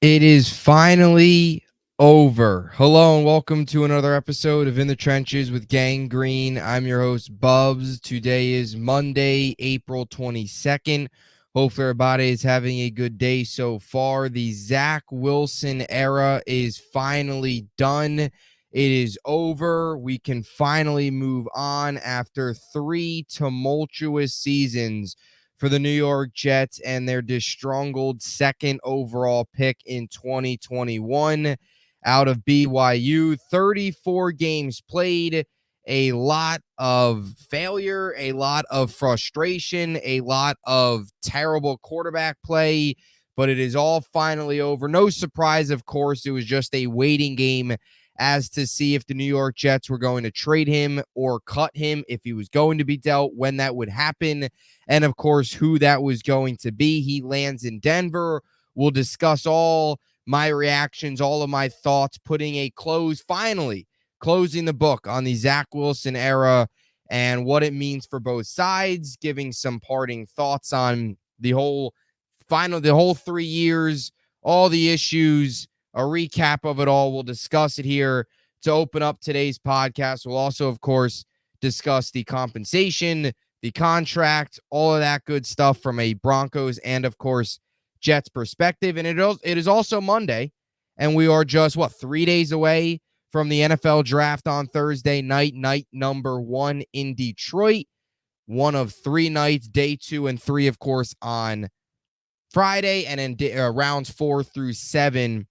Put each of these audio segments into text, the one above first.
It is finally over. Hello and welcome to another episode of In the Trenches with Gang Green. I'm your host, Bubbs. Today is Monday, April 22nd. Hopefully, everybody is having a good day so far. The Zach Wilson era is finally done. It is over. We can finally move on after 3 tumultuous seasons for the New York Jets and their disgruntled second overall pick in 2021 out of BYU. 34 games played, a lot of failure, a lot of frustration, a lot of terrible quarterback play, but it is all finally over. No surprise, of course. It was just a waiting game as to see if the New York Jets were going to trade him or cut him, if he was going to be dealt, when that would happen, and of course, who that was going to be. He lands in Denver. We'll discuss all my reactions, all of my thoughts, putting a finally closing the book on the Zach Wilson era and what it means for both sides, giving some parting thoughts on the whole 3 years, all the issues, a recap of it all. We'll discuss it here to open up today's podcast. We'll also, of course, discuss the compensation, the contract, all of that good stuff from a Broncos and, of course, Jets perspective. And it is also Monday, and we are just, 3 days away from the NFL draft on Thursday night, night number 1 in Detroit. One of 3 nights, day 2 and 3, of course, on Friday, and then rounds 4 through 7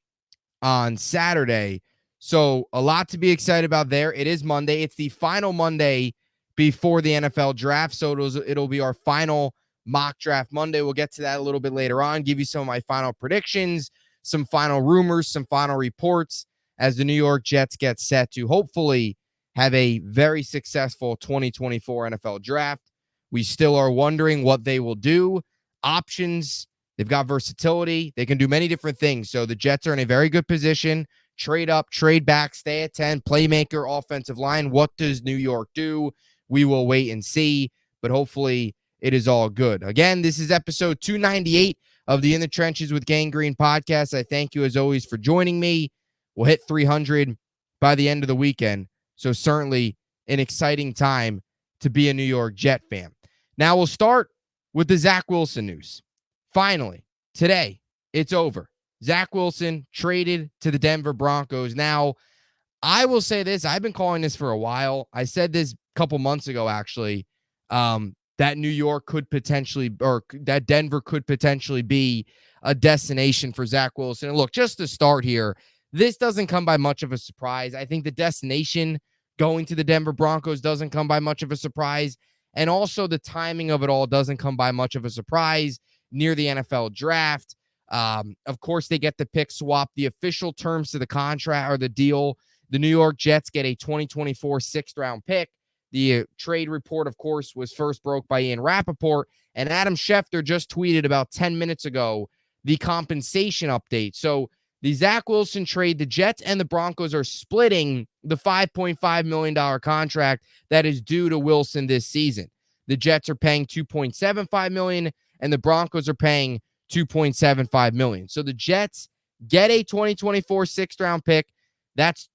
on Saturday. So a lot to be excited about there. It is Monday. It's the final Monday before the NFL draft. So it'll be our final mock draft Monday. We'll get to that a little bit later on, give you some of my final predictions, some final rumors, some final reports as the New York Jets get set to hopefully have a very successful 2024 NFL draft. We still are wondering what they will do. Options, they've got versatility. They can do many different things. So the Jets are in a very good position. Trade up, trade back, stay at 10, playmaker, offensive line. What does New York do? We will wait and see, but hopefully it is all good. Again, this is episode 298 of the In the Trenches with Gang Green podcast. I thank you, as always, for joining me. We'll hit 300 by the end of the weekend, so certainly an exciting time to be a New York Jet fan. Now we'll start with the Zach Wilson news. Finally, today, it's over. Zach Wilson traded to the Denver Broncos. Now, I will say this. I've been calling this for a while. I said this a couple months ago, actually, that New York could potentially, or that Denver could potentially be a destination for Zach Wilson. And look, just to start here, this doesn't come by much of a surprise. I think the destination going to the Denver Broncos doesn't come by much of a surprise. And also the timing of it all doesn't come by much of a surprise near the NFL draft. Of course, they get the pick swap. The official terms to the contract or the deal, the New York Jets get a 2024 sixth-round pick. The trade report, of course, was first broke by Ian Rappaport, and Adam Schefter just tweeted about 10 minutes ago the compensation update. So the Zach Wilson trade, the Jets and the Broncos are splitting the $5.5 million contract that is due to Wilson this season. The Jets are paying $2.75 million, and the Broncos are paying $2.75 million. So the Jets get a 2024 sixth-round pick. That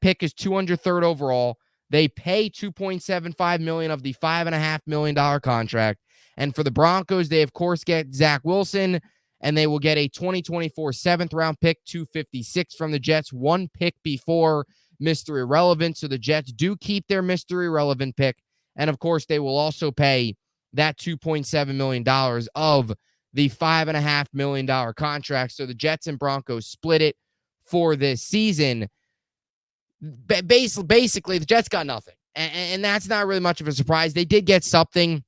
pick is 203rd overall. They pay $2.75 million of the $5.5 million contract. And for the Broncos, they, of course, get Zach Wilson, and they will get a 2024 seventh-round pick, 256 from the Jets, one pick before Mr. Irrelevant. So the Jets do keep their Mr. Irrelevant pick. And, of course, they will also pay that $2.7 million of the $5.5 million contract. So the Jets and Broncos split it for this season. Basically, the Jets got nothing. And that's not really much of a surprise. They did get something.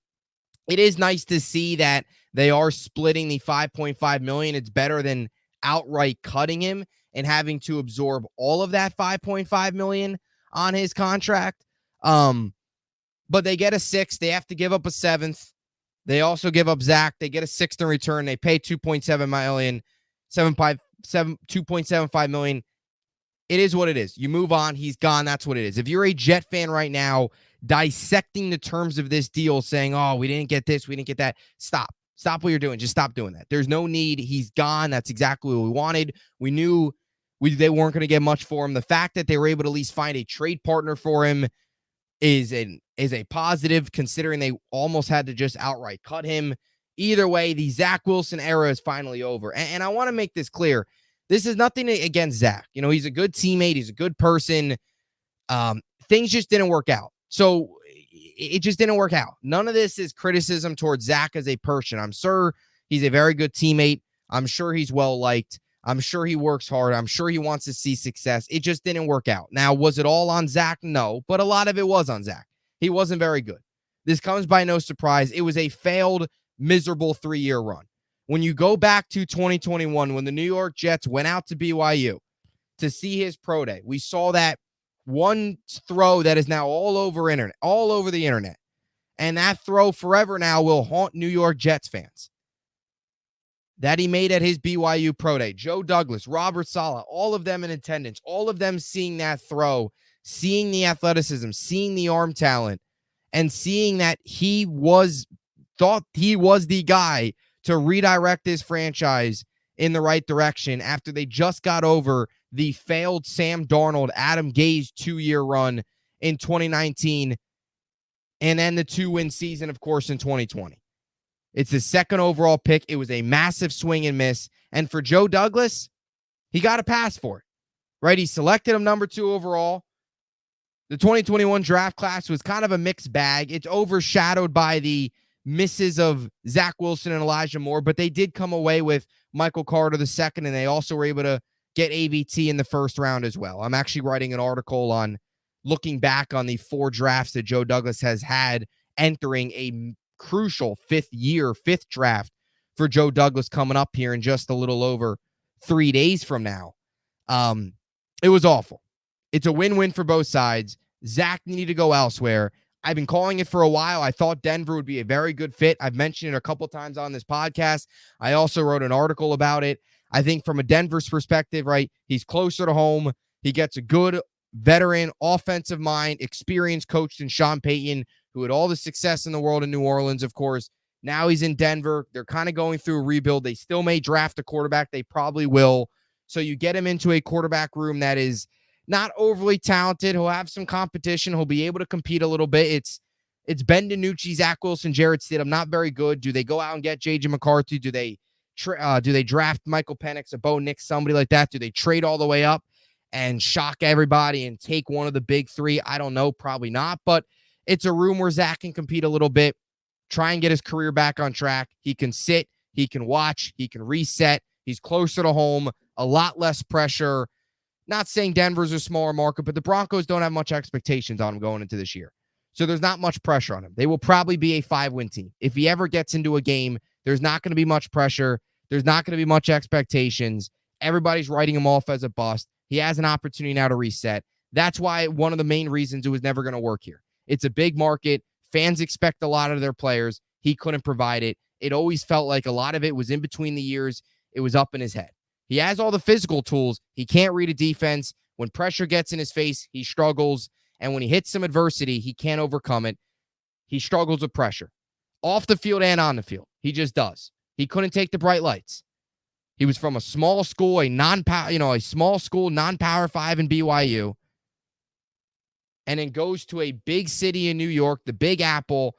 It is nice to see that they are splitting the $5.5 million. It's better than outright cutting him and having to absorb all of that $5.5 million on his contract. But they get a sixth. They have to give up a seventh. They also give up Zach. They get a sixth in return. They pay $2.7 million, $2.75 million. It is what it is. You move on. He's gone. That's what it is. If you're a Jet fan right now, dissecting the terms of this deal, saying, oh, we didn't get this, we didn't get that, stop. Stop what you're doing. Just stop doing that. There's no need. He's gone. That's exactly what we wanted. We knew they weren't going to get much for him. The fact that they were able to at least find a trade partner for him is a positive, considering they almost had to just outright cut him. Either way, the Zach Wilson era is finally over. And I want to make this clear. This is nothing against Zach. You know, he's a good teammate. He's a good person. Things just didn't work out. So it just didn't work out. None of this is criticism towards Zach as a person. I'm sure he's a very good teammate. I'm sure he's well-liked. I'm sure he works hard. I'm sure he wants to see success. It just didn't work out. Now, was it all on Zach? No, but a lot of it was on Zach. He wasn't very good. This comes by no surprise. It was a failed, miserable 3-year run. When you go back to 2021, when the New York Jets went out to BYU to see his pro day, we saw that one throw that is now all over the internet. And that throw forever now will haunt New York Jets fans. That he made at his BYU pro day. Joe Douglas, Robert Saleh, all of them in attendance, all of them seeing that throw, seeing the athleticism, seeing the arm talent, and seeing that thought he was the guy to redirect this franchise in the right direction after they just got over the failed Sam Darnold, Adam Gase 2-year run in 2019, and then the 2-win season, of course, in 2020. It's the second overall pick. It was a massive swing and miss. And for Joe Douglas, he got a pass for it, right? He selected him number 2 overall. The 2021 draft class was kind of a mixed bag. It's overshadowed by the misses of Zach Wilson and Elijah Moore, but they did come away with Michael Carter II, and they also were able to get AVT in the first round as well. I'm actually writing an article on looking back on the 4 drafts that Joe Douglas has had entering a crucial 5th draft for Joe Douglas coming up here in just a little over 3 days from now. It was awful. It's a win-win for both sides. Zach needed to go elsewhere. I've been calling it for a while. I thought Denver would be a very good fit. I've mentioned it a couple times on this podcast. I also wrote an article about it. I think from a Denver's perspective, right, he's closer to home. He gets a good veteran offensive mind, experienced coach in Sean Payton, who had all the success in the world in New Orleans, of course. Now he's in Denver. They're kind of going through a rebuild. They still may draft a quarterback. They probably will. So you get him into a quarterback room that is not overly talented. He'll have some competition. He'll be able to compete a little bit. It's Ben DiNucci, Zach Wilson, Jarrett Stidham. Not very good. Do they go out and get J.J. McCarthy? Do they draft Michael Penix, a Bo Nix, somebody like that? Do they trade all the way up and shock everybody and take one of the big 3? I don't know. Probably not. But it's a room where Zach can compete a little bit, try and get his career back on track. He can sit. He can watch. He can reset. He's closer to home. A lot less pressure. Not saying Denver's a smaller market, but the Broncos don't have much expectations on him going into this year. So there's not much pressure on him. They will probably be a 5-win team. If he ever gets into a game, there's not going to be much pressure. There's not going to be much expectations. Everybody's writing him off as a bust. He has an opportunity now to reset. That's why one of the main reasons it was never going to work here. It's a big market. Fans expect a lot of their players. He couldn't provide it. It always felt like a lot of it was in between the years. It was up in his head. He has all the physical tools. He can't read a defense. When pressure gets in his face, he struggles. And when he hits some adversity, he can't overcome it. He struggles with pressure. Off the field and on the field. He just does. He couldn't take the bright lights. He was from a small school, a small school, non-Power 5 in BYU. And then goes to a big city in New York, the Big Apple,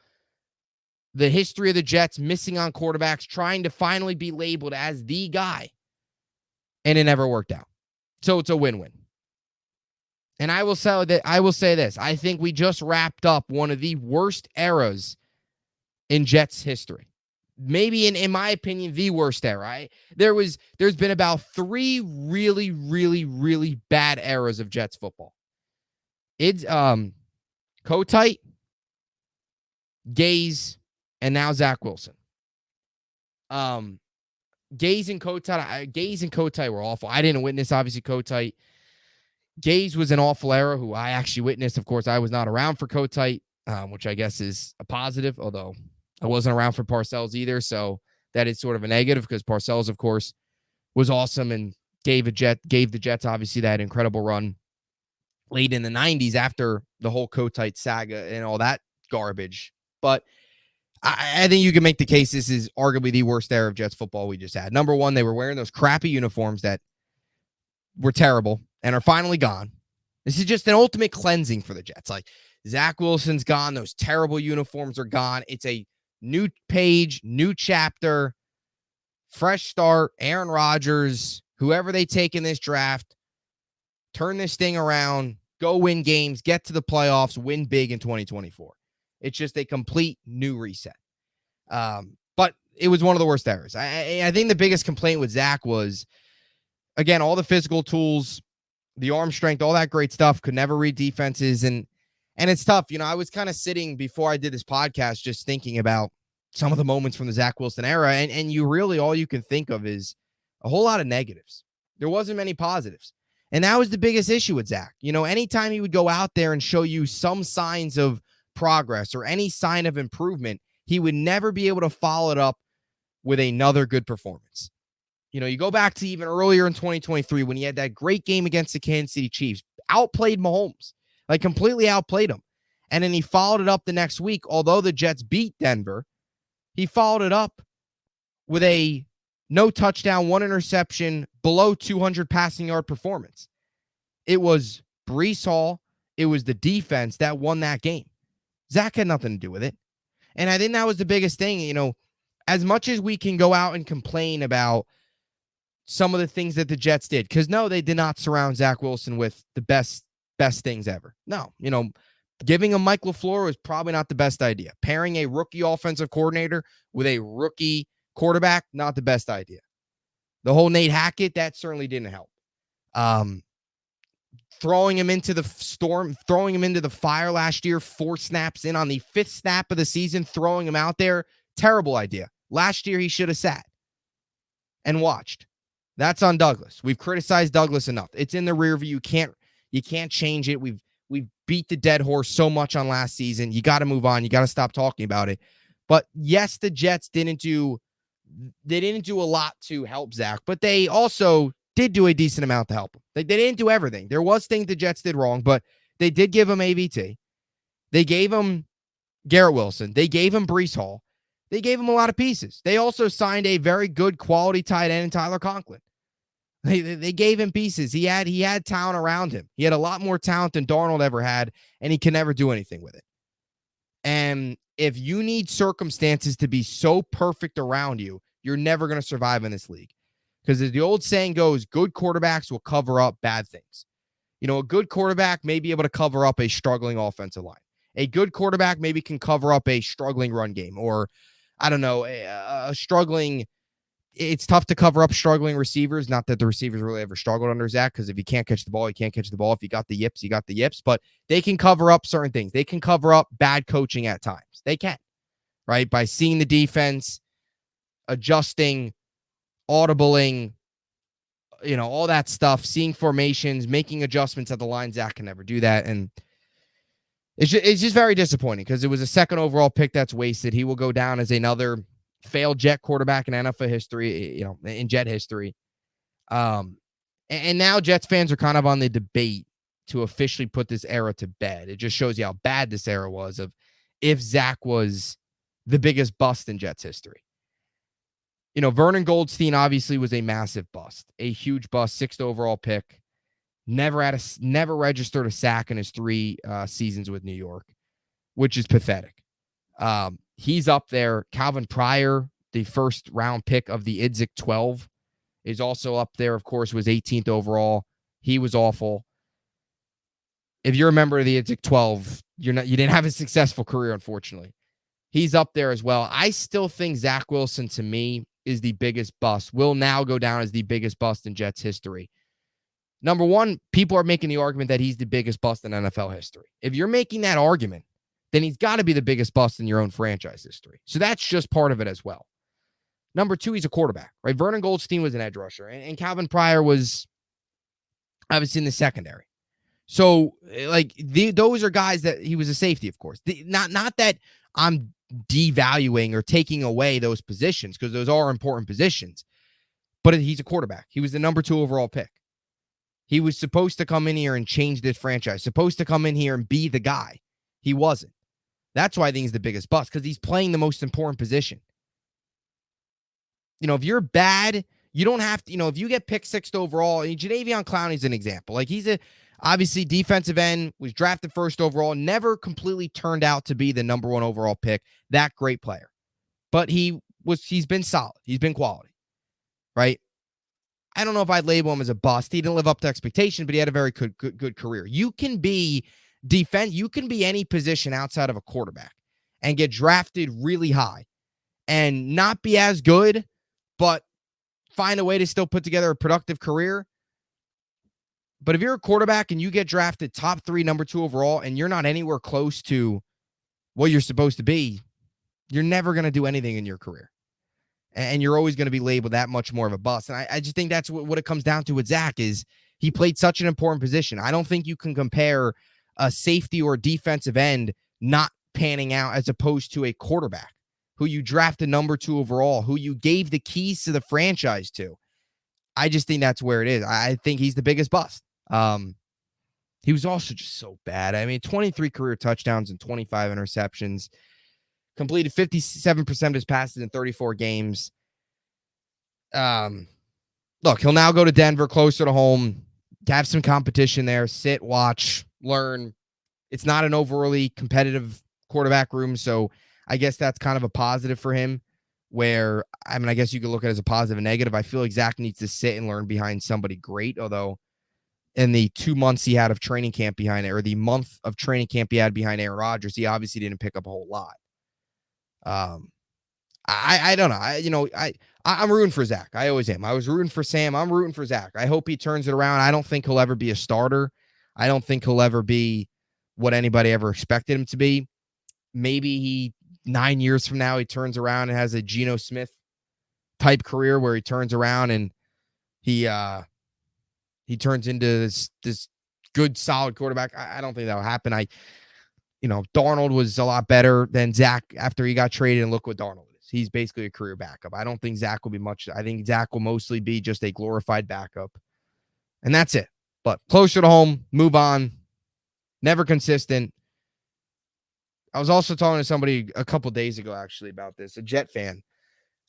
the history of the Jets, missing on quarterbacks, trying to finally be labeled as the guy. And it never worked out. So it's a win-win. And I will say this. I think we just wrapped up one of the worst eras in Jets history. Maybe, in my opinion, the worst era. There's been about 3 really, really, really bad eras of Jets football. It's Kotite, Gase, and now Zach Wilson. Gase and Kotite were awful. I didn't witness, obviously, Kotite. Gase was an awful era who I actually witnessed. Of course, I was not around for Kotite, which I guess is a positive, although I wasn't around for Parcells either, so that is sort of a negative because Parcells, of course, was awesome and gave the Jets, obviously, that incredible run late in the 90s after the whole Kotite saga and all that garbage. But I think you can make the case this is arguably the worst era of Jets football we just had. Number one, they were wearing those crappy uniforms that were terrible and are finally gone. This is just an ultimate cleansing for the Jets. Like, Zach Wilson's gone. Those terrible uniforms are gone. It's a new page, new chapter, fresh start. Aaron Rodgers, whoever they take in this draft, turn this thing around, go win games, get to the playoffs, win big in 2024. It's just a complete new reset. But it was one of the worst eras. I think the biggest complaint with Zach was, again, all the physical tools, the arm strength, all that great stuff, could never read defenses. And it's tough. I was kind of sitting before I did this podcast just thinking about some of the moments from the Zach Wilson era. And you really, all you can think of is a whole lot of negatives. There wasn't many positives. And that was the biggest issue with Zach. Anytime he would go out there and show you some signs of progress or any sign of improvement, he would never be able to follow it up with another good performance. You go back to even earlier in 2023 when he had that great game against the Kansas City Chiefs, outplayed Mahomes, like completely outplayed him. And then he followed it up the next week. Although the Jets beat Denver, he followed it up with a no touchdown, one interception, below 200 passing yard performance. It was Breece Hall. It was the defense that won that game. Zach had nothing to do with it. And I think that was the biggest thing. As much as we can go out and complain about some of the things that the Jets did, because no, they did not surround Zach Wilson with the best things ever. No, giving him Mike LaFleur was probably not the best idea. Pairing a rookie offensive coordinator with a rookie quarterback, not the best idea. The whole Nate Hackett, that certainly didn't help. Throwing him into the storm, throwing him into the fire last year, 4 snaps in on the 5th snap of the season, throwing him out there, terrible idea. Last year, he should have sat and watched. That's on Douglas. We've criticized Douglas enough. It's in the rear view. You can't change it. We've beat the dead horse so much on last season. You got to move on. You got to stop talking about it. But yes, the Jets didn't do a lot to help Zach, but they also did do a decent amount to help him. They didn't do everything. There was things the Jets did wrong, but they did give him AVT. They gave him Garrett Wilson. They gave him Breece Hall. They gave him a lot of pieces. They also signed a very good quality tight end in Tyler Conklin. They gave him pieces. He had talent around him. He had a lot more talent than Darnold ever had, and he can never do anything with it. And if you need circumstances to be so perfect around you, you're never going to survive in this league. Because as the old saying goes, good quarterbacks will cover up bad things. A good quarterback may be able to cover up a struggling offensive line. A good quarterback maybe can cover up a struggling run game, or I don't know, a struggling. It's tough to cover up struggling receivers. Not that the receivers really ever struggled under Zach, because if you can't catch the ball, you can't catch the ball. If you got the yips, you got the yips. But they can cover up certain things. They can cover up bad coaching at times. They can, right? By seeing the defense, adjusting, audibling, all that stuff, seeing formations, making adjustments at the line. Zach can never do that. And it's just very disappointing because it was a 2nd overall pick that's wasted. He will go down as another failed Jet quarterback in NFL history, in Jet history. And now Jets fans are kind of on the debate to officially put this era to bed. It just shows you how bad this era was of if Zach was the biggest bust in Jets history. Vernon Goldstein obviously was a massive bust, a huge bust, 6th overall pick. Never registered a sack in his 3 seasons with New York, which is pathetic. He's up there. Calvin Pryor, the 1st round pick of the Idzik 12, is also up there. Of course, was 18th overall. He was awful. If you're a member of the Idzik 12, you didn't have a successful career, unfortunately. He's up there as well. I still think Zach Wilson, to me, is the biggest bust. Will now go down as the biggest bust in Jets history. Number one, people are making the argument that he's the biggest bust in NFL history. If you're making that argument, then he's got to be the biggest bust in your own franchise history. So that's just part of it as well. Number 2, he's a quarterback, right? Vernon Goldstein was an edge rusher, and Calvin Pryor was obviously in the secondary. So, those are guys that he was a safety, of course. Not that I'm devaluing or taking away those positions, because those are important positions, but he's a quarterback. He was the number 2 overall pick. He was supposed to come in here and change this franchise, supposed to come in here and be the guy. He wasn't. That's why I think he's the biggest bust, because he's playing the most important position. If you're bad, you don't have to, if you get picked sixth overall, Jadeveon Clowney's an example. Like, he's obviously defensive end, was drafted first overall, never completely turned out to be the number one overall pick. That great player. But he's been solid. He's been quality, right? I don't know if I'd label him as a bust. He didn't live up to expectation, but he had a very good career. You can be you can be any position outside of a quarterback and get drafted really high and not be as good, but find a way to still put together a productive career. But if you're a quarterback and you get drafted top 3, number 2 overall, and you're not anywhere close to what you're supposed to be, you're never going to do anything in your career. And you're always going to be labeled that much more of a bust. And I just think that's what it comes down to with Zach, is he played such an important position. I don't think you can compare a safety or defensive end not panning out as opposed to a quarterback who you drafted number 2 overall, who you gave the keys to the franchise to. I just think that's where it is. I think he's the biggest bust. He was also just so bad. I mean, 23 career touchdowns and 25 interceptions. Completed 57% of his passes in 34 games. Look, he'll now go to Denver, closer to home, have some competition there, sit, watch, learn. It's not an overly competitive quarterback room, so I guess that's kind of a positive for him, where, I mean, I guess you could look at it as a positive and negative. I feel like Zach needs to sit and learn behind somebody great, although in the 2 months he had of training camp behind it, or the month of training camp he had behind Aaron Rodgers, he obviously didn't pick up a whole lot. I don't know. I'm rooting for Zach. I always am. I was rooting for Sam. I'm rooting for Zach. I hope he turns it around. I don't think he'll ever be a starter. I don't think he'll ever be what anybody ever expected him to be. Maybe 9 years from now, he turns around and has a Geno Smith type career where he turns around and he turns into this good, solid quarterback. I don't think that'll happen. Darnold was a lot better than Zach after he got traded, and look what Darnold is. He's basically a career backup. I don't think Zach will be much. I think Zach will mostly be just a glorified backup, and that's it. But closer to home, move on. Never consistent. I was also talking to somebody a couple days ago, actually, about this, a Jet fan.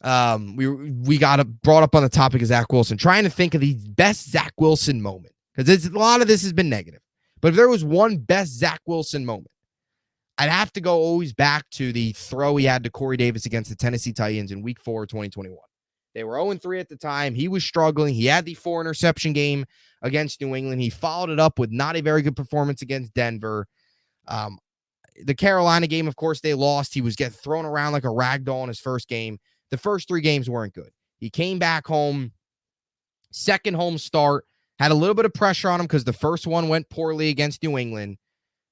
We got brought up on the topic of Zach Wilson, trying to think of the best Zach Wilson moment, because a lot of this has been negative. But if there was one best Zach Wilson moment, I'd have to go always back to the throw he had to Corey Davis against the Tennessee Titans in Week 4 of 2021. They were 0-3 at the time. He was struggling. He had the 4-interception game against New England. He followed it up with not a very good performance against Denver. The Carolina game, of course, they lost. He was getting thrown around like a rag doll in his first game. The first 3 games weren't good. He came back home, second home start, had a little bit of pressure on him because the first one went poorly against New England.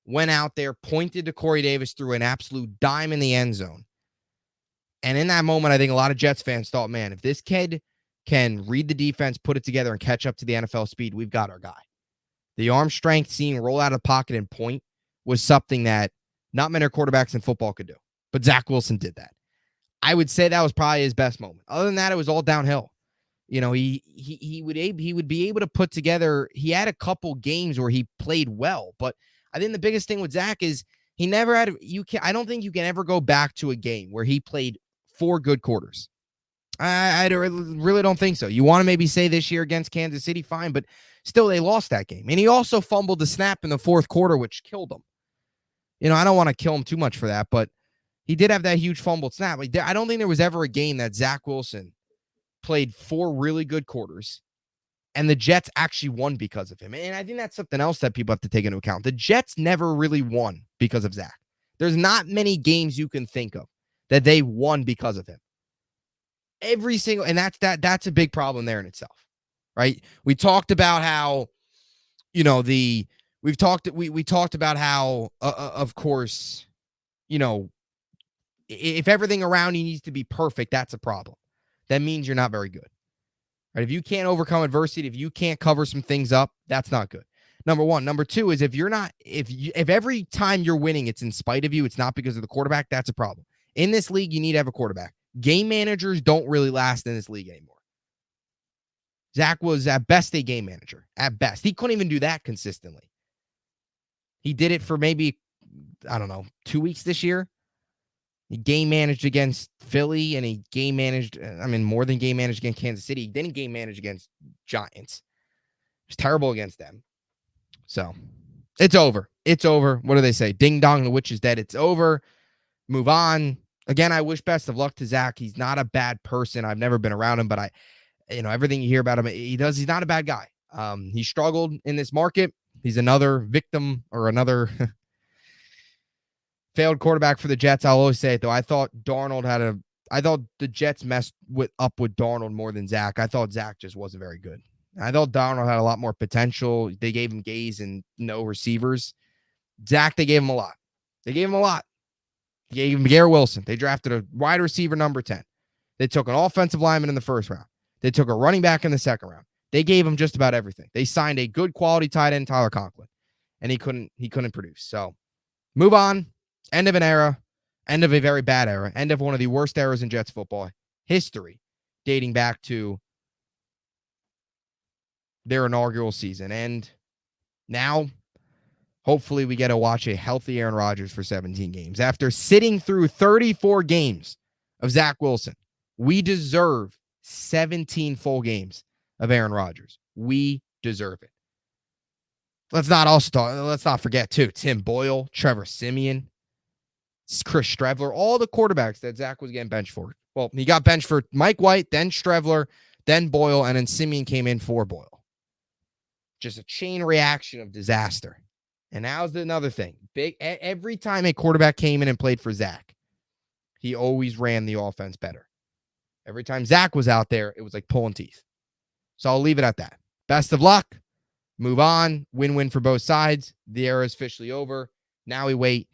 Went out there, pointed to Corey Davis, threw an absolute dime in the end zone. And in that moment, I think a lot of Jets fans thought, man, if this kid can read the defense, put it together, and catch up to the NFL speed, we've got our guy. The arm strength, seeing roll out of the pocket and point, was something that not many quarterbacks in football could do. But Zach Wilson did that. I would say that was probably his best moment. Other than that, it was all downhill. He would be able to put together. He had a couple games where he played well, but I think the biggest thing with Zach is he never had. I don't think you can ever go back to a game where he played 4 good quarters. I really don't think so. You want to maybe say this year against Kansas City, fine, but still they lost that game. And he also fumbled the snap in the 4th quarter, which killed him. I don't want to kill him too much for that, but he did have that huge fumbled snap. I don't think there was ever a game that Zach Wilson played 4 really good quarters and the Jets actually won because of him. And I think that's something else that people have to take into account. The Jets never really won because of Zach. There's not many games you can think of that they won because of him. Every single, and that's a big problem there in itself, right? We talked about how, we talked about how, of course, if everything around you needs to be perfect, that's a problem. That means you're not very good. Right? If you can't overcome adversity, if you can't cover some things up, that's not good. Number one. Number two is if every time you're winning, it's in spite of you, it's not because of the quarterback, that's a problem. In this league, you need to have a quarterback. Game managers don't really last in this league anymore. Zach was at best a game manager. At best. He couldn't even do that consistently. He did it for maybe I don't know, 2 weeks this year. He game managed against Philly, and he game managed, more than game managed against Kansas City. Then he game managed against Giants. He was terrible against them. So it's over. It's over. What do they say? Ding dong, the witch is dead. It's over. Move on. Again, I wish best of luck to Zach. He's not a bad person. I've never been around him, but everything you hear about him, he's not a bad guy. He struggled in this market. He's another victim or another failed quarterback for the Jets. I'll always say it, though. I thought the Jets messed up with Darnold more than Zach. I thought Zach just wasn't very good. I thought Darnold had a lot more potential. They gave him Gaze and no receivers. Zach, they gave him a lot. They gave him Garrett Wilson. They drafted a wide receiver number 10. They took an offensive lineman in the first round. They took a running back in the second round. They gave him just about everything. They signed a good quality tight end, Tyler Conklin, and he couldn't produce. So move on. End of an era. End of a very bad era. End of one of the worst eras in Jets football history, dating back to their inaugural season. And now, hopefully, we get to watch a healthy Aaron Rodgers for 17 games. After sitting through 34 games of Zach Wilson, we deserve 17 full games of Aaron Rodgers. We deserve it. Let's not forget, too, Tim Boyle, Trevor Siemian, Chris Streveler, all the quarterbacks that Zach was getting benched for. Well, he got benched for Mike White, then Streveler, then Boyle, and then Siemian came in for Boyle. Just a chain reaction of disaster. And now's another thing. Every time a quarterback came in and played for Zach, he always ran the offense better. Every time Zach was out there, it was like pulling teeth. So I'll leave it at that. Best of luck. Move on. Win-win for both sides. The era is officially over. Now we wait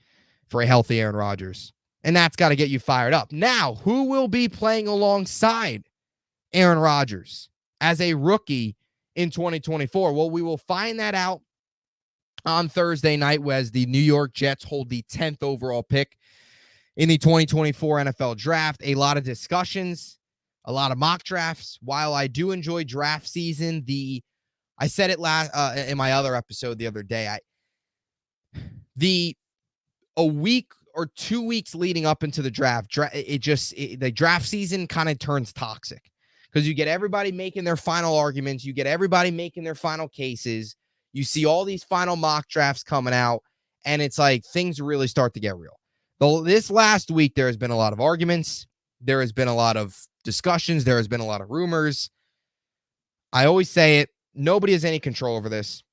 for a healthy Aaron Rodgers. And that's got to get you fired up. Now, who will be playing alongside Aaron Rodgers as a rookie in 2024? Well, we will find that out on Thursday night as the New York Jets hold the 10th overall pick in the 2024 NFL Draft. A lot of discussions, a lot of mock drafts. While I do enjoy draft season, I said it in my other episode the other day, a week or 2 weeks leading up into the draft, the draft season kind of turns toxic because you get everybody making their final arguments. You get everybody making their final cases. You see all these final mock drafts coming out, and it's like things really start to get real. Though this last week, there has been a lot of arguments. There has been a lot of discussions. There has been a lot of rumors. I always say it. Nobody has any control over this.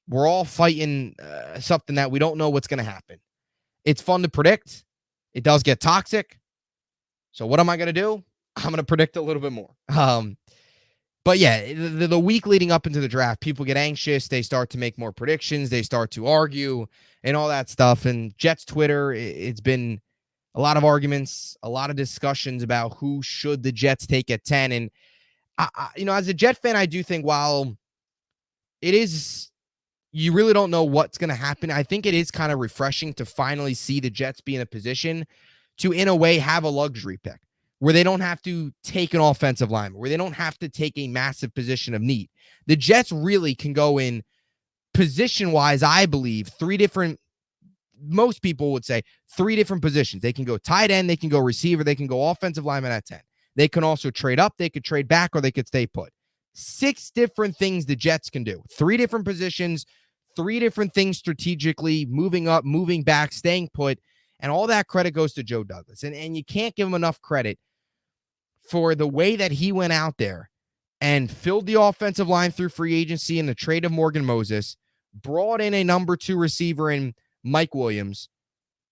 We're all fighting something that we don't know what's going to happen. It's fun to predict. It does get toxic. So what am I going to do? I'm going to predict a little bit more. But yeah, the week leading up into the draft, people get anxious. They start to make more predictions. They start to argue and all that stuff. And Jets Twitter, it's been a lot of arguments, a lot of discussions about who should the Jets take at 10. And, as a Jet fan, I do think while it is, you really don't know what's going to happen. I think it is kind of refreshing to finally see the Jets be in a position to, in a way, have a luxury pick where they don't have to take an offensive lineman, where they don't have to take a massive position of need. The Jets really can go in position-wise, I believe, most people would say 3 different positions. They can go tight end, they can go receiver, they can go offensive lineman at 10. They can also trade up, they could trade back, or they could stay put. 6 different things the Jets can do. 3 different positions, 3 different things strategically, moving up, moving back, staying put, and all that credit goes to Joe Douglas. And you can't give him enough credit for the way that he went out there and filled the offensive line through free agency in the trade of Morgan Moses, brought in a number 2 receiver in Mike Williams.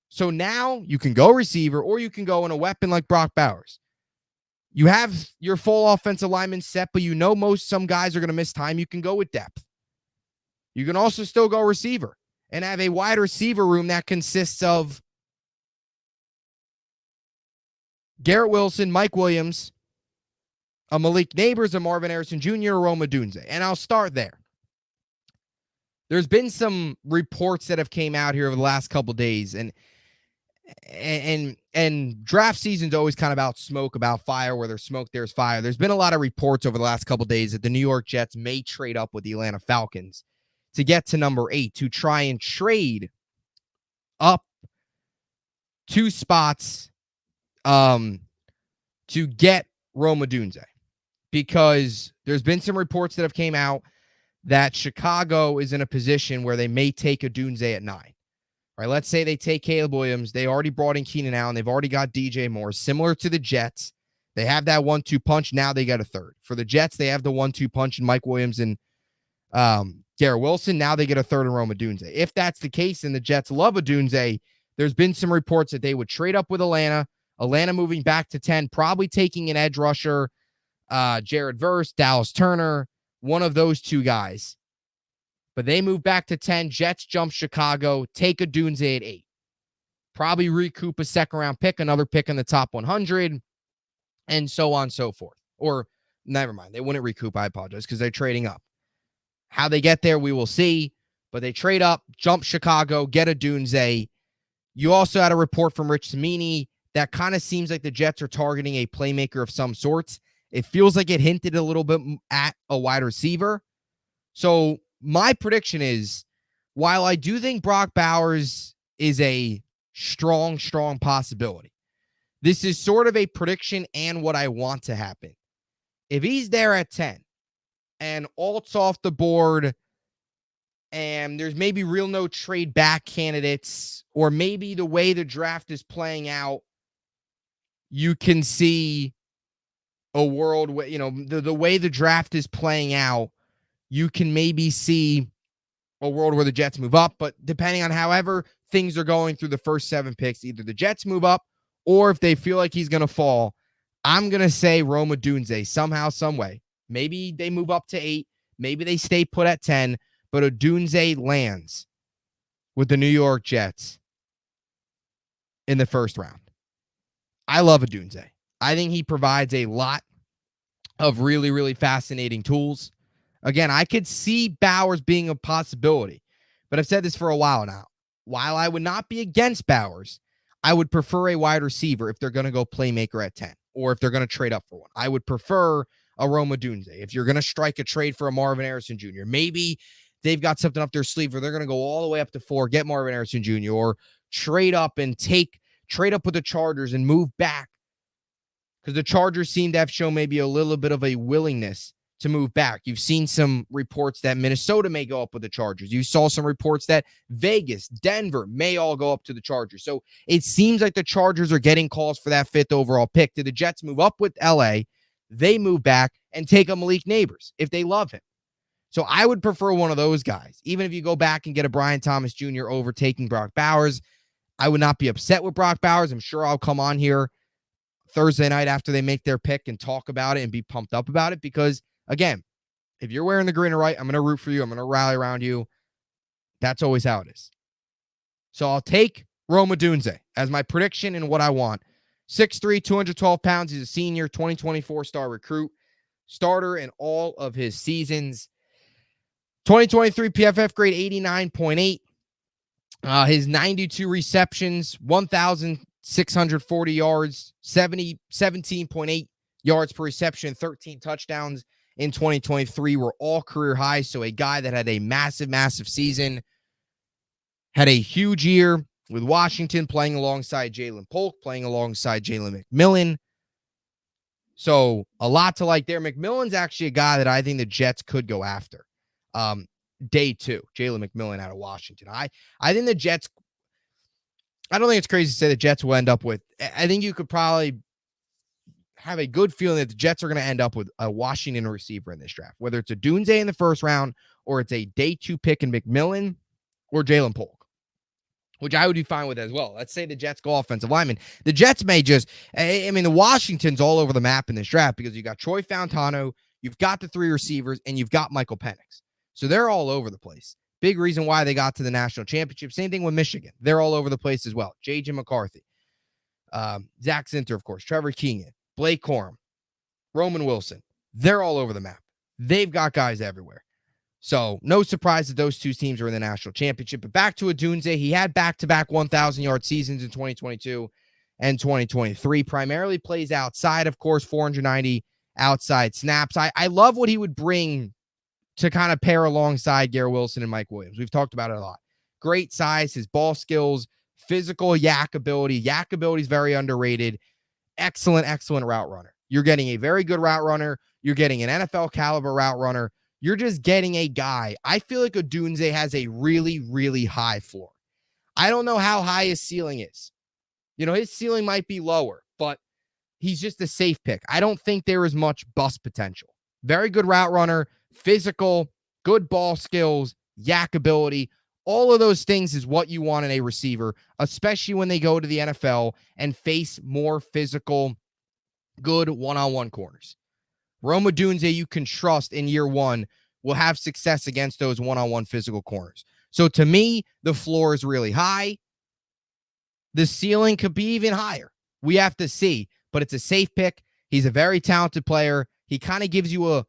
So now you can go receiver or you can go in a weapon like Brock Bowers. You have your full offensive lineman set, but some guys are going to miss time. You can go with depth. You can also still go receiver and have a wide receiver room that consists of Garrett Wilson, Mike Williams, a Malik Neighbors, a Marvin Harrison Jr., a Rome Odunze. And I'll start there. There's been some reports that have came out here over the last couple of days, and draft season's always kind of about smoke, about fire. Where there's smoke, there's fire. There's been a lot of reports over the last couple of days that the New York Jets may trade up with the Atlanta Falcons to get to number 8 to try and trade up 2 spots to get Rome Odunze, because there's been some reports that have came out that Chicago is in a position where they may take Odunze at 9. Right, let's say they take Caleb Williams. They already brought in Keenan Allen. They've already got DJ Moore. Similar to the Jets, they have that 1-2 punch. Now they got a third. For the Jets, they have the 1-2 punch in Mike Williams and Garrett Wilson. Now they get a third in Rome Odunze. If that's the case and the Jets love Odunze, there's been some reports that they would trade up with Atlanta. Atlanta moving back to 10, probably taking an edge rusher, Jared Verse, Dallas Turner, one of those 2 guys. But they move back to 10. Jets jump Chicago, take Odunze at 8. Probably recoup a second-round pick, another pick in the top 100, and so on and so forth. Or, never mind, they wouldn't recoup, I apologize, because they're trading up. How they get there, we will see. But they trade up, jump Chicago, get Odunze. You also had a report from Rich Cimini that kind of seems like the Jets are targeting a playmaker of some sorts. It feels like it hinted a little bit at a wide receiver. So my prediction is, while I do think Brock Bowers is a strong possibility, this is sort of a prediction and what I want to happen. If he's there at 10 and Alt's off the board and there's maybe real no trade back candidates, or maybe the way the draft is playing out, you can see a world where, the way the draft is playing out, you can maybe see a world where the Jets move up. But depending on however things are going through the first 7 picks, either the Jets move up, or if they feel like he's going to fall, I'm going to say Rome Odunze somehow, some way. Maybe they move up to 8. Maybe they stay put at 10. But Odunze lands with the New York Jets in the first round. I love Odunze. I think he provides a lot of really, really fascinating tools. Again, I could see Bowers being a possibility, but I've said this for a while now. While I would not be against Bowers, I would prefer a wide receiver if they're going to go playmaker at 10, or if they're going to trade up for one. I would prefer a Rome Odunze. If you're going to strike a trade for a Marvin Harrison Jr., maybe they've got something up their sleeve where they're going to go all the way up to 4, get Marvin Harrison Jr., or trade up and trade up with the Chargers and move back, because the Chargers seem to have shown maybe a little bit of a willingness to move back. You've seen some reports that Minnesota may go up with the Chargers. You saw some reports that Vegas, Denver may all go up to the Chargers. So it seems like the Chargers are getting calls for that 5th overall pick. Did the Jets move up with LA? They move back and take a Malik Neighbors if they love him. So I would prefer one of those guys. Even if you go back and get a Brian Thomas Jr. overtaking Brock Bowers, I would not be upset with Brock Bowers. I'm sure I'll come on here Thursday night after they make their pick and talk about it and be pumped up about it, because again, if you're wearing the green or white, I'm going to root for you. I'm going to rally around you. That's always how it is. So I'll take Rome Odunze as my prediction and what I want. 6'3", 212 pounds. He's a senior, 2024 star recruit, starter in all of his seasons. 2023 PFF grade 89.8. His 92 receptions, 1,640 yards, 17.8 yards per reception, 13 touchdowns in 2023 were all career highs. So a guy that had a massive season, had a huge year with Washington, playing alongside Jalen Polk, playing alongside Jalen McMillan. So a lot to like there. McMillan's actually a guy that I think the Jets could go after. Day 2, Jalen McMillan out of Washington. I think the Jets, I don't think it's crazy to say the Jets will end up with, I think you could probably have a good feeling that the Jets are going to end up with a Washington receiver in this draft, whether it's a Odunze in the first round or it's a day 2 pick in McMillan or Jalen Polk, which I would be fine with as well. Let's say the Jets go offensive lineman. The Jets may just, the Washington's all over the map in this draft because you got Troy Fontano, you've got the 3 receivers, and you've got Michael Penix. So they're all over the place. Big reason why they got to the national championship. Same thing with Michigan. They're all over the place as well. J.J. McCarthy, Zach Zinter, of course, Trevor Keenan, Blake Corum, Roman Wilson. They're all over the map. They've got guys everywhere. So no surprise that those 2 teams are in the national championship. But back to Odunze, he had back-to-back 1,000-yard seasons in 2022 and 2023. Primarily plays outside, of course, 490 outside snaps. I love what he would bring to kind of pair alongside Garrett Wilson and Mike Williams. We've talked about it a lot. Great size, his ball skills, physical yak ability. Yak ability is very underrated. Excellent, excellent route runner. You're getting a very good route runner. You're getting an NFL caliber route runner. You're just getting a guy. I feel like Odunze has a really, really high floor. I don't know how high his ceiling is. His ceiling might be lower, but he's just a safe pick. I don't think there is much bust potential. Very good route runner, physical, good ball skills, yak ability. All of those things is what you want in a receiver, especially when they go to the NFL and face more physical, good one-on-one corners. Rome Odunze, you can trust in year one, will have success against those one-on-one physical corners. So to me, the floor is really high. The ceiling could be even higher. We have to see, but it's a safe pick. He's a very talented player. He kind of gives you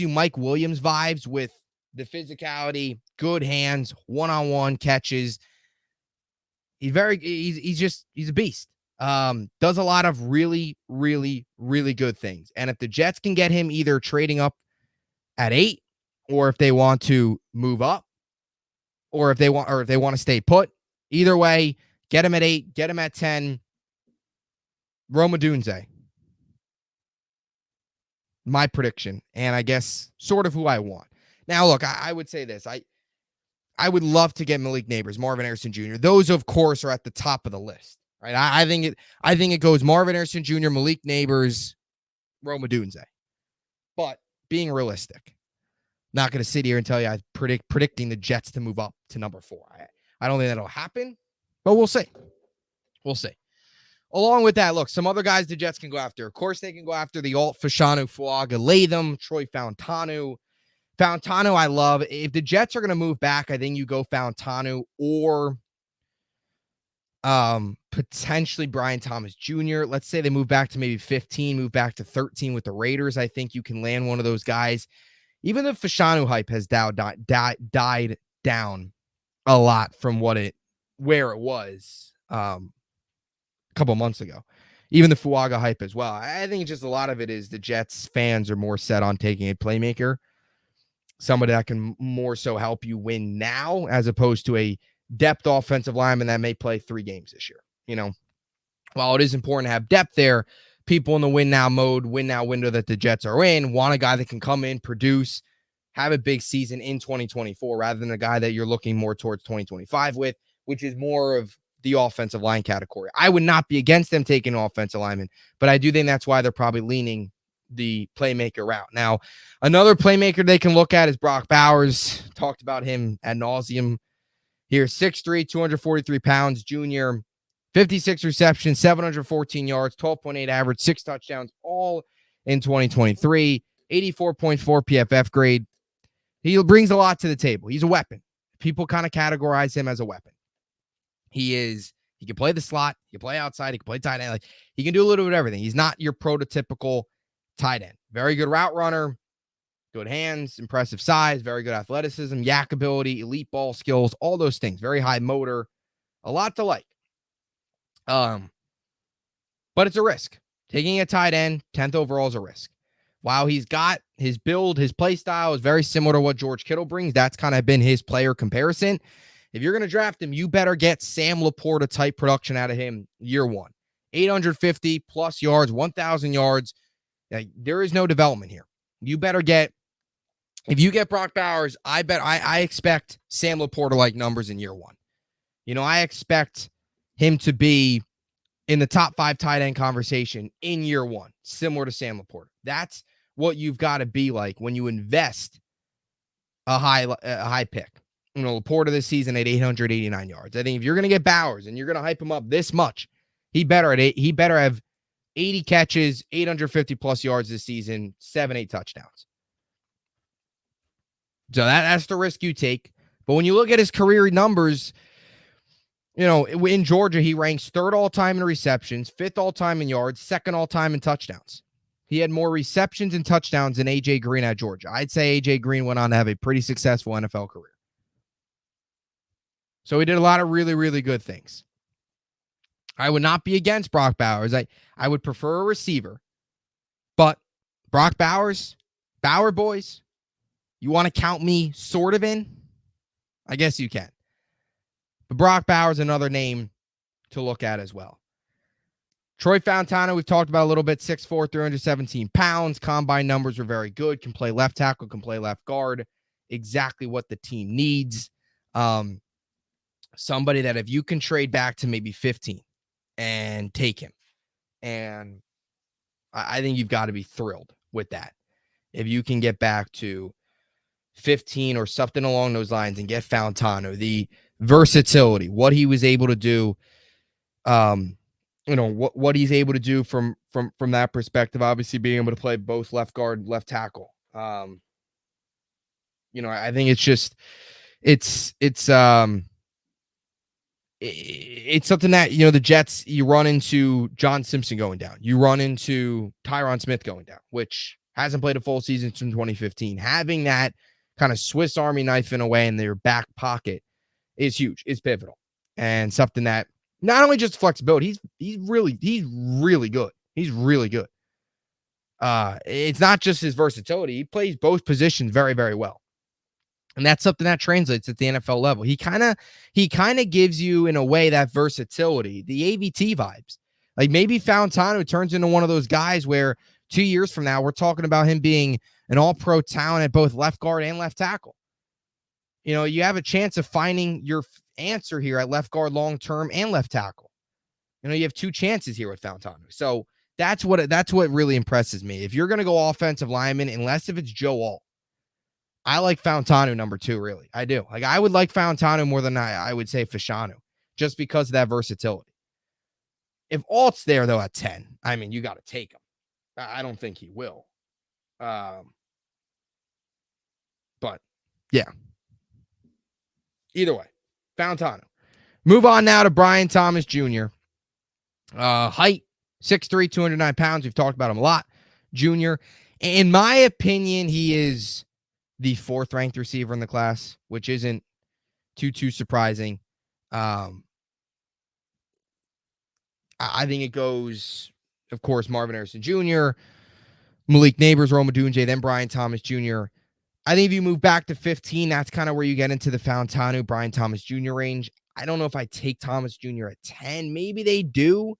Mike Williams vibes with the physicality, good hands, one-on-one catches. He's a beast. Does a lot of really, really, really good things. And if the Jets can get him either trading up at 8, or if they want to move up, or if they want to stay put, either way, get him at 8, get him at 10. Rome Odunze. My prediction, and I guess sort of who I want. Now, look, I would say this. I would love to get Malik Neighbors, Marvin Harrison Jr. Those, of course, are at the top of the list. Right? I think it goes Marvin Harrison Jr., Malik Neighbors, Rome Odunze. But being realistic, not going to sit here and tell you I'm predicting the Jets to move up to number 4. I don't think that'll happen, but we'll see. We'll see. Along with that, look, some other guys the Jets can go after. Of course, they can go after the Alt Fashanu Fuaga Latham, Troy Fauntanu. Fauntanu, I love. If the Jets are going to move back, I think you go Fauntanu or potentially Brian Thomas Jr. Let's say they move back to maybe 15, move back to 13 with the Raiders. I think you can land one of those guys. Even the Fashanu hype has died down a lot from where it was a couple months ago. Even the Fuaga hype as well. I think just a lot of it is the Jets fans are more set on taking a playmaker, somebody that can more so help you win now, as opposed to a depth offensive lineman that may play 3 games this year. While it is important to have depth there, people in the win now window that the Jets are in want a guy that can come in, produce, have a big season in 2024 rather than a guy that you're looking more towards 2025 with, which is more of the offensive line category. I would not be against them taking an offensive lineman, but I do think that's why they're probably leaning the playmaker route. Now, another playmaker they can look at is Brock Bowers. Talked about him ad nauseum here. 6'3", 243 pounds, junior, 56 receptions, 714 yards, 12.8 average, 6 touchdowns, all in 2023, 84.4 PFF grade. He brings a lot to the table. He's a weapon. People kind of categorize him as a weapon. He can play the slot, he can play outside, he can play tight end. Like, he can do a little bit of everything. He's not your prototypical tight end. Very good route runner, good hands, impressive size, very good athleticism, yak ability, elite ball skills, all those things. Very high motor, a lot to like. But it's a risk. Taking a tight end, 10th overall, is a risk. While he's got his build, his play style is very similar to what George Kittle brings. That's kind of been his player comparison. If you're going to draft him, you better get Sam Laporta type production out of him year one. 850 plus yards, 1,000 yards. There is no development here. You better if you get Brock Bowers, I expect Sam Laporta-like numbers in year one. I expect him to be in the top 5 tight end conversation in year one, similar to Sam Laporta. That's what you've got to be like when you invest a high pick. Laporta this season at 889 yards. I think if you're going to get Bowers and you're going to hype him up this much, he better have 80 catches, 850 plus yards this season, 7-8 touchdowns. So that's the risk you take. But when you look at his career numbers, in Georgia, he ranks 3rd all-time in receptions, 5th all-time in yards, 2nd all-time in touchdowns. He had more receptions and touchdowns than A.J. Green at Georgia. I'd say A.J. Green went on to have a pretty successful NFL career. So he did a lot of really, really good things. I would not be against Brock Bowers. I would prefer a receiver. But Brock Bowers, Bower boys, you want to count me sort of in? I guess you can. But Brock Bowers, another name to look at as well. Troy Fontana, we've talked about a little bit, 6'4", 317 pounds. Combine numbers were very good. Can play left tackle, can play left guard. Exactly what the team needs. Somebody that if you can trade back to maybe 15 and take him, and I think you've got to be thrilled with that. If you can get back to 15 or something along those lines and get Fontana, the versatility, what he was able to do, what he's able to do from that perspective, obviously being able to play both left guard, left tackle. I think it's just, it's something that, the Jets, you run into John Simpson going down. You run into Tyron Smith going down, which hasn't played a full season since 2015. Having that kind of Swiss Army knife in a way in their back pocket is huge. It's pivotal. And something that not only just flexibility, he's really good. He's really good. It's not just his versatility. He plays both positions very, very well. And that's something that translates at the NFL level. He kind of gives you, in a way, that versatility, the AVT vibes. Like maybe Fontana turns into one of those guys where 2 years from now, we're talking about him being an all-pro talent at both left guard and left tackle. You have a chance of finding your answer here at left guard long-term and left tackle. You have two chances here with Fontana. So that's what really impresses me. If you're going to go offensive lineman, unless if it's Joe Alt, I like Fontana number 2, really. I do. Like, I would like Fontana more than I would say Fashanu, just because of that versatility. If Alt's there, though, at 10, I mean, you got to take him. I don't think he will. But, yeah. Either way, Fontana. Move on now to Brian Thomas Jr. Height, 6'3", 209 pounds. We've talked about him a lot. Junior. In my opinion, he is the 4th ranked receiver in the class, which isn't too surprising. I think it goes, of course, Marvin Harrison Jr., Malik Neighbors, Rome Odunze, then Brian Thomas Jr. I think if you move back to 15, that's kind of where you get into the Fontana, Brian Thomas Jr. range. I don't know if I take Thomas Jr. at 10. Maybe they do.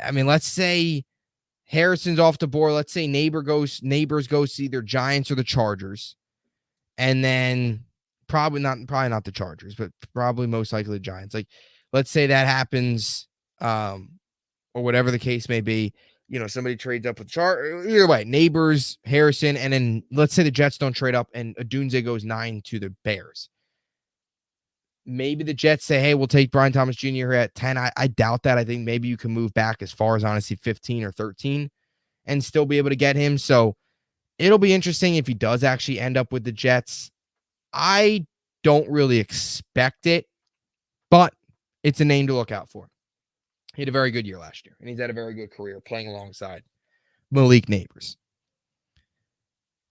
I mean, let's say Harrison's off the board. Let's say Neighbors goes to either Giants or the Chargers. And then probably not the Chargers, but probably most likely the Giants. Like, let's say that happens, or whatever the case may be. Somebody trades up with either way, Neighbors, Harrison, and then let's say the Jets don't trade up and Odunze goes 9 to the Bears. Maybe the Jets say, hey, we'll take Brian Thomas Jr. here at 10. I doubt that. I think maybe you can move back as far as, honestly, 15 or 13 and still be able to get him. So it'll be interesting if he does actually end up with the Jets. I don't really expect it, but it's a name to look out for. He had a very good year last year, and he's had a very good career playing alongside Malik Neighbors.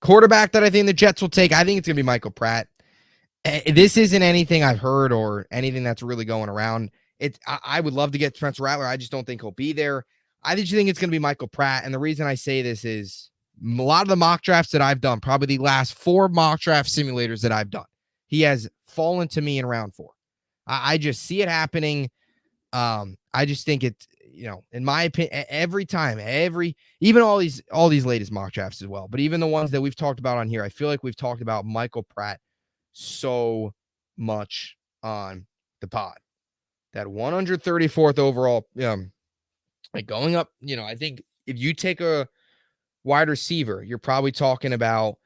Quarterback that I think the Jets will take, I think it's going to be Michael Pratt. This isn't anything I've heard or anything that's really going around. I would love to get Spencer Rattler. I just don't think he'll be there. I just think it's going to be Michael Pratt, and the reason I say this is a lot of the mock drafts that I've done, probably the last 4 mock draft simulators that I've done, he has fallen to me in round 4. I just see it happening. I just think it's, in my opinion, every time, even all these latest mock drafts as well, but even the ones that we've talked about on here, I feel like we've talked about Michael Pratt so much on the pod. That 134th overall, like going up, I think if you take a wide receiver, you're probably talking about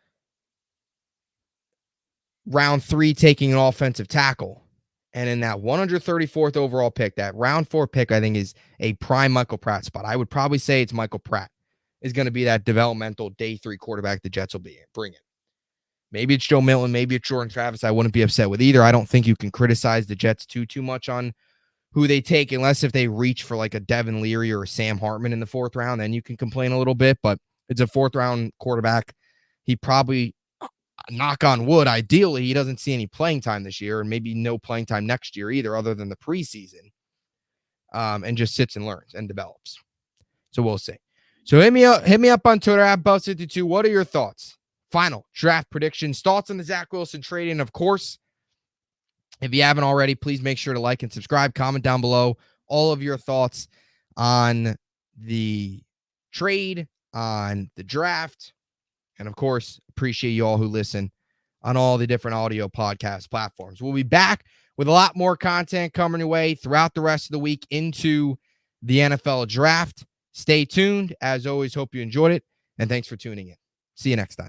round 3 taking an offensive tackle. And in that 134th overall pick, that round 4 pick, I think is a prime Michael Pratt spot. I would probably say it's Michael Pratt is going to be that developmental day 3 quarterback the Jets will be bringing. Maybe it's Joe Milton, maybe it's Jordan Travis. I wouldn't be upset with either. I don't think you can criticize the Jets too much on who they take, unless if they reach for like a Devin Leary or a Sam Hartman in the 4th round, then you can complain a little bit, but it's a 4th round quarterback. He probably, knock on wood, ideally, he doesn't see any playing time this year, and maybe no playing time next year either, other than the preseason, and just sits and learns and develops. So we'll see. So hit me up on Twitter at Buzz52. What are your thoughts? Final draft predictions, thoughts on the Zach Wilson trade, and of course, If you haven't already, please make sure to like and subscribe. Comment down below all of your thoughts on the trade, on the draft, and of course, appreciate you all who listen on all the different audio podcast platforms. We'll be back with a lot more content coming your way throughout the rest of the week into the NFL draft. Stay tuned. As always, hope you enjoyed it, and thanks for tuning in. See you next time.